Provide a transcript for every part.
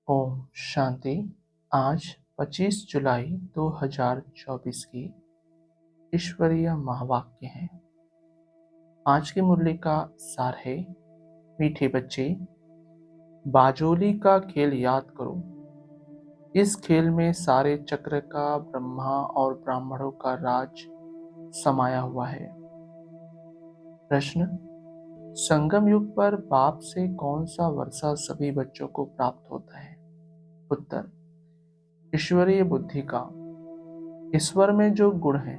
ओम शांति। आज 25 जुलाई 2024 की ईश्वरीय महावाक्य है। आज की मुरली का सार है, मीठे बच्चे, बाजोली का खेल याद करो। इस खेल में सारे चक्र का ब्रह्मा और ब्राह्मणों का राज समाया हुआ है। प्रश्न: संगम युग पर बाप से कौन सा वर्षा सभी बच्चों को प्राप्त होता है? उत्तर: ईश्वरीय बुद्धि का। ईश्वर में जो गुण है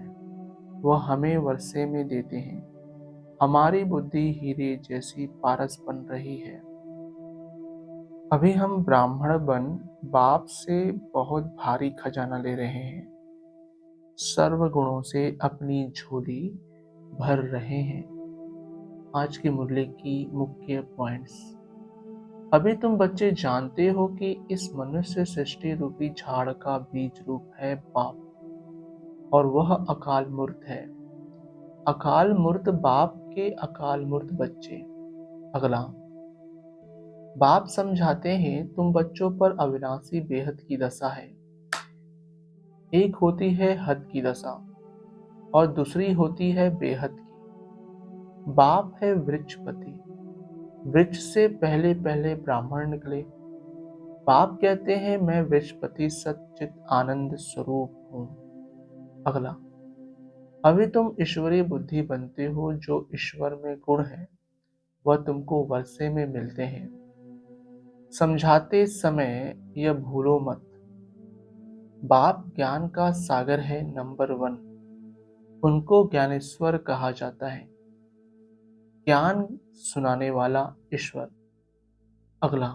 वह हमें वर्षे में देते हैं। हमारी बुद्धि हीरे जैसी पारस बन रही है। अभी हम ब्राह्मण बन बाप से बहुत भारी खजाना ले रहे हैं। सर्व गुणों से अपनी झोली भर रहे हैं। आज की मुरली की मुख्य पॉइंट्स। अभी तुम बच्चे जानते हो कि इस मनुष्य सृष्टि रूपी झाड़ का बीज रूप है बाप, और वह अकाल मूर्त है। अकाल मूर्त बाप के अकाल मूर्त बच्चे। अगला, बाप समझाते हैं तुम बच्चों पर अविनाशी बेहद की दशा है। एक होती है हद की दशा और दूसरी होती है बेहद की। बाप है वृक्षपति। वृक्ष से पहले पहले ब्राह्मण निकले। बाप कहते हैं मैं वृक्षपति सच्चित आनंद स्वरूप हूँ। अगला, अभी तुम ईश्वरीय बुद्धि बनते हो। जो ईश्वर में गुण है वह तुमको वर्षे में मिलते हैं। समझाते समय यह भूलो मत, बाप ज्ञान का सागर है नंबर 1। उनको ज्ञानेश्वर कहा जाता है, ज्ञान सुनाने वाला ईश्वर। अगला,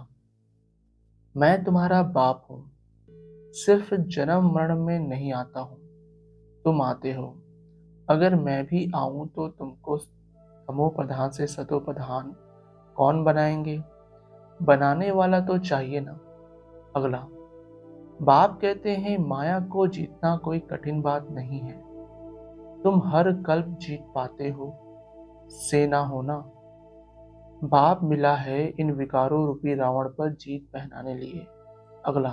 मैं तुम्हारा बाप हूँ। सिर्फ जन्म मरण में नहीं आता हूँ, तुम आते हो। अगर मैं भी आऊं तो तुमको तमो प्रधान से सतो प्रधान कौन बनाएंगे? बनाने वाला तो चाहिए ना। अगला, बाप कहते हैं माया को जीतना कोई कठिन बात नहीं है। तुम हर कल्प जीत पाते हो, सेना होना। बाप मिला है इन विकारों रूपी रावण पर जीत पहनाने लिए। अगला,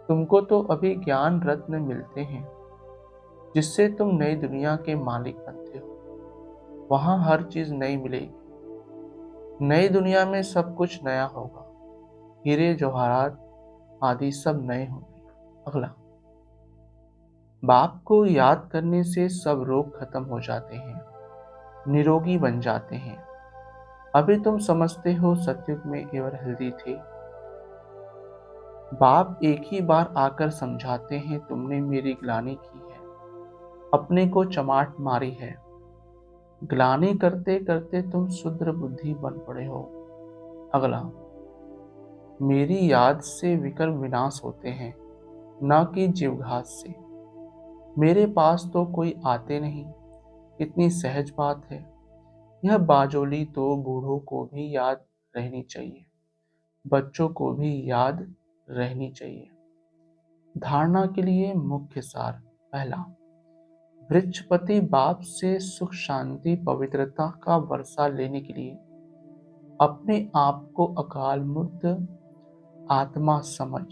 तुमको तो अभी ज्ञान रत्न मिलते हैं जिससे तुम नई दुनिया के मालिक बनते हो। वहां हर चीज नई मिलेगी। नई दुनिया में सब कुछ नया होगा। हीरे जवाहरात आदि सब नए होंगे। अगला, बाप को याद करने से सब रोग खत्म हो जाते हैं, निरोगी बन जाते हैं। अभी तुम समझते हो सतयुग में एवर हेल्दी थे। बाप एक ही बार आकर समझाते हैं तुमने मेरी ग्लानि की है, अपने को चमाट मारी है। ग्लानि करते करते तुम शुद्र बुद्धि बन पड़े हो। अगला, मेरी याद से विकर्म विनाश होते हैं, न कि जीवघात से। मेरे पास तो कोई आते नहीं, कितनी सहज बात है। यह बाजोली तो बूढ़ों को भी याद रहनी चाहिए, बच्चों को भी याद रहनी चाहिए। धारणा के लिए मुख्य सार। पहला, वृक्षपति बाप से सुख शांति पवित्रता का वर्षा लेने के लिए अपने आप को अकाल मूर्त आत्मा समझ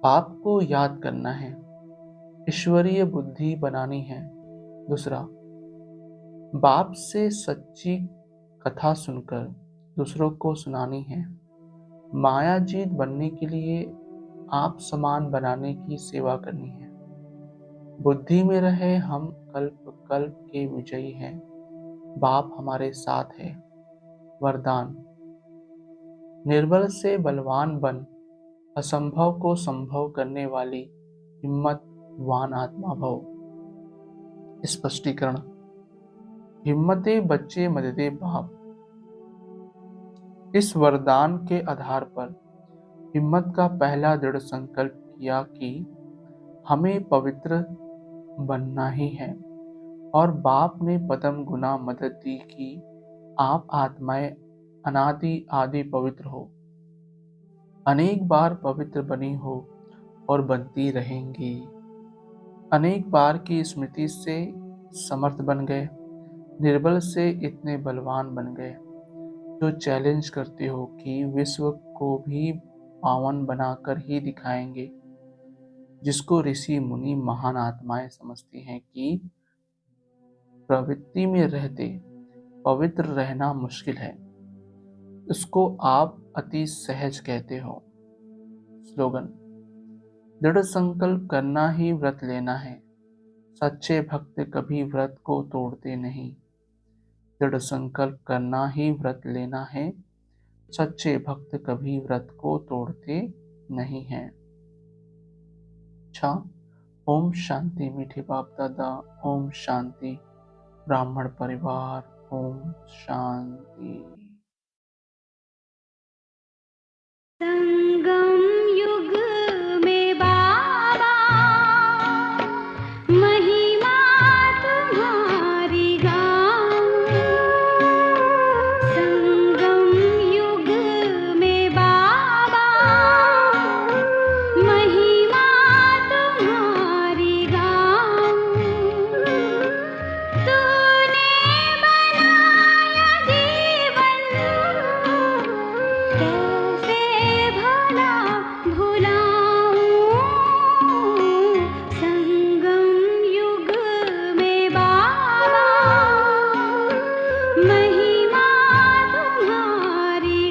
बाप को याद करना है, ईश्वरीय बुद्धि बनानी है। दूसरा, बाप से सच्ची कथा सुनकर दूसरों को सुनानी है। माया जीत बनने के लिए आप समान बनाने की सेवा करनी है। बुद्धि में रहे हम कल्प कल्प के विजयी हैं, बाप हमारे साथ है। वरदान, निर्बल से बलवान बन, असंभव को संभव करने वाली हिम्मतवान आत्मा भव। स्पष्टीकरण, हिम्मते बच्चे मददे बाप। इस वरदान के आधार पर हिम्मत का पहला दृढ़ संकल्प किया कि हमें पवित्र बनना ही है, और बाप ने पदम गुना मदद दी कि आप आत्माएं अनादि आदि पवित्र हो, अनेक बार पवित्र बनी हो और बनती रहेंगी। अनेक बार की स्मृति से समर्थ बन गए, निर्बल से इतने बलवान बन गए जो चैलेंज करते हो कि विश्व को भी पावन बनाकर ही दिखाएंगे, जिसको ऋषि मुनि महान आत्माएं समझती हैं कि प्रवृत्ति में रहते पवित्र रहना मुश्किल है, उसको आप अति सहज कहते हो। स्लोगन: दृढ़ संकल्प करना ही व्रत लेना है, सच्चे भक्त कभी व्रत को तोड़ते नहीं। दृढ़ संकल्प करना ही व्रत लेना है, सच्चे भक्त कभी व्रत को तोड़ते नहीं हैं। अच्छा, ओम शांति मीठे बाप दादा, ओम शांति ब्राह्मण परिवार, ओम शांति। संगम युग में बाबा महिमा तुम्हारी गाऊं। संगम युग में बाबा महिमा तुम्हारी गाऊं। तूने बनाया जीवन कैसे भला भुलाऊं। संगम युग में बाबा महिमा तुम्हारी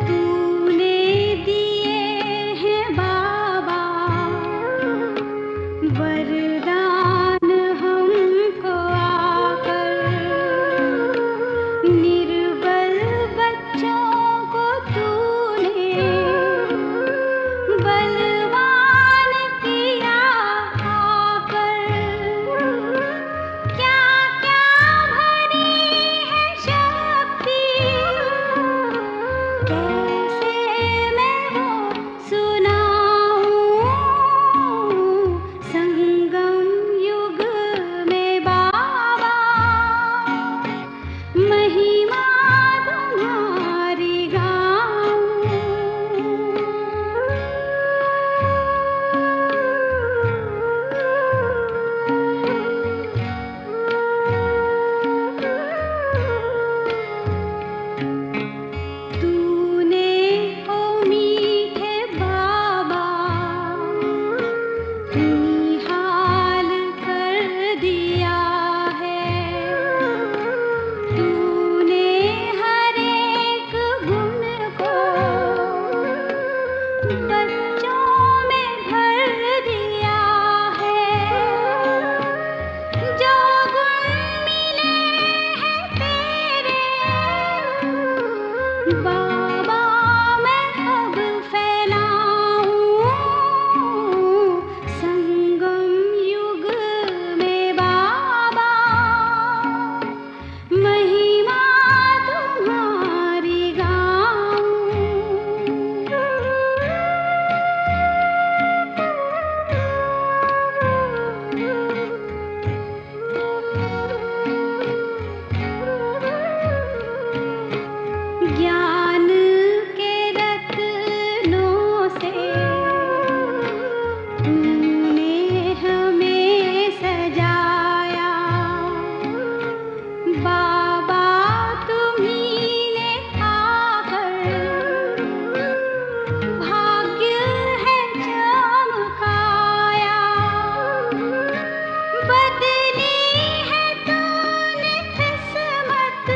तूने दिए हैं बाबा वरदान हमको आकर। निर्बल बच्चों को तूने बलवान किया आकर। क्या क्या भरी है शक्ति कैसे मैं वो सुनाऊं। संगम युग में बाबा महिमा तुम्हारी गाऊं। तूने ओ मीठे बाबा निहाल कर दिया है। तूने हर एक गुण को बच्चों में भर दिया है। जो गुण मिले हैं तेरे बाबा मैं अब फैलाऊं। संगम युग में बाबा महिमा तुम्हारी गाऊं। ज्ञान के रत्नों से तूने हमें सजाया। बाबा तुम्ही ने आकर भाग्य है चमकाया। बदली है तूने किस्मत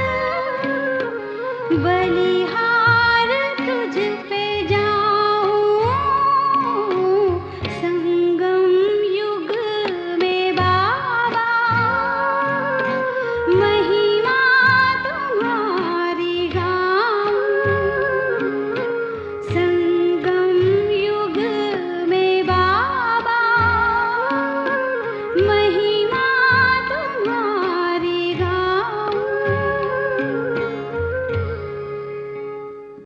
बलिया